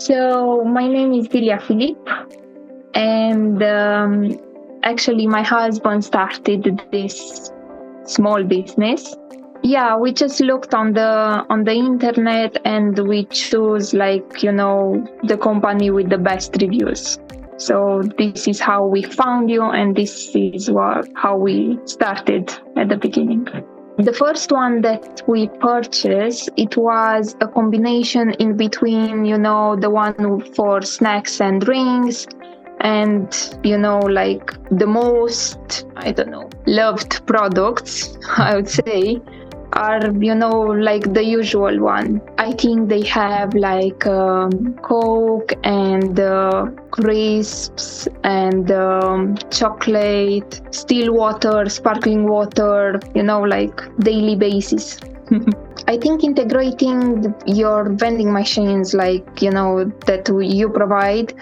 So my name is Delia and actually my husband started this small business. Yeah, we just looked on the internet and we chose the company with the best reviews. So this is how we found you, and this is how we started at the beginning. The first one that we purchased, it was a combination in between, the one for snacks and drinks, and the most, loved products, I would say, are the usual one. I think they have Coke and crisps and chocolate, still water, sparkling water, daily basis. I think integrating your vending machines that you provide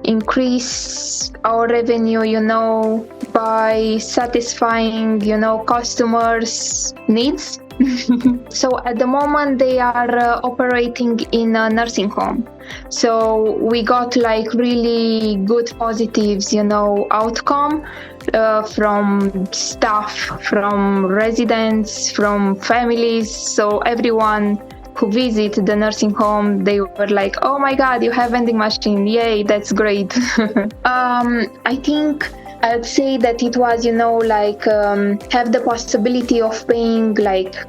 increase our revenue, by satisfying, customers' needs. So at the moment they are operating in a nursing home. So we got really good positives, outcome from staff, from residents, from families. So everyone who visit the nursing home, they were like, "Oh my God, you have vending machine! Yay, that's great!" I would say that it was, have the possibility of paying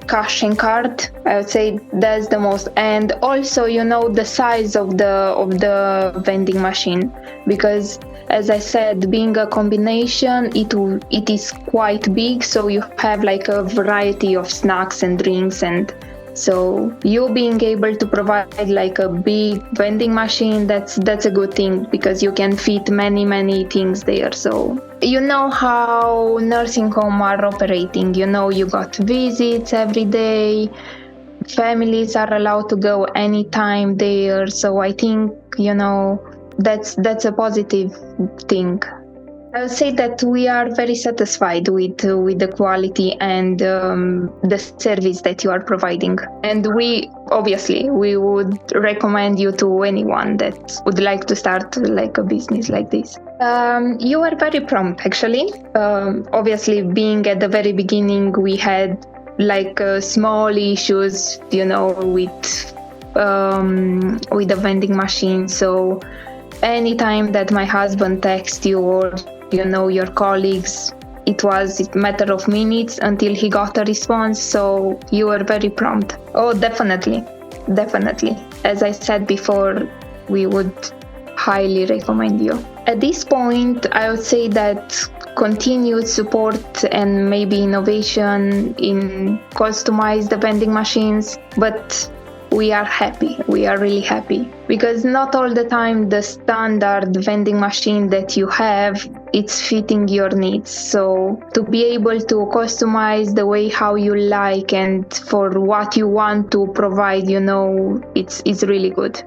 cash and card. I would say that's the most, and also, the size of the vending machine, because as I said, being a combination, it is quite big, so you have a variety of snacks and drinks, and so you being able to provide a big vending machine, that's a good thing, because you can fit many things there. So you know how nursing home are operating, you got visits every day, families are allowed to go anytime there. So I think, that's a positive thing. I would say that we are very satisfied with the quality and the service that you are providing. And we would recommend you to anyone that would like to start a business like this. You were very prompt, actually. Obviously, being at the very beginning, we had small issues, with the vending machine. So anytime that my husband texts you or your colleagues, it was a matter of minutes until he got a response. So you were very prompt. Oh, definitely. As I said before, we would highly recommend you. At this point, I would say that continued support and maybe innovation in customize the vending machines, but we are really happy, because not all the time the standard vending machine that you have, it's fitting your needs. So to be able to customize the way how you like and for what you want to provide, it's really good.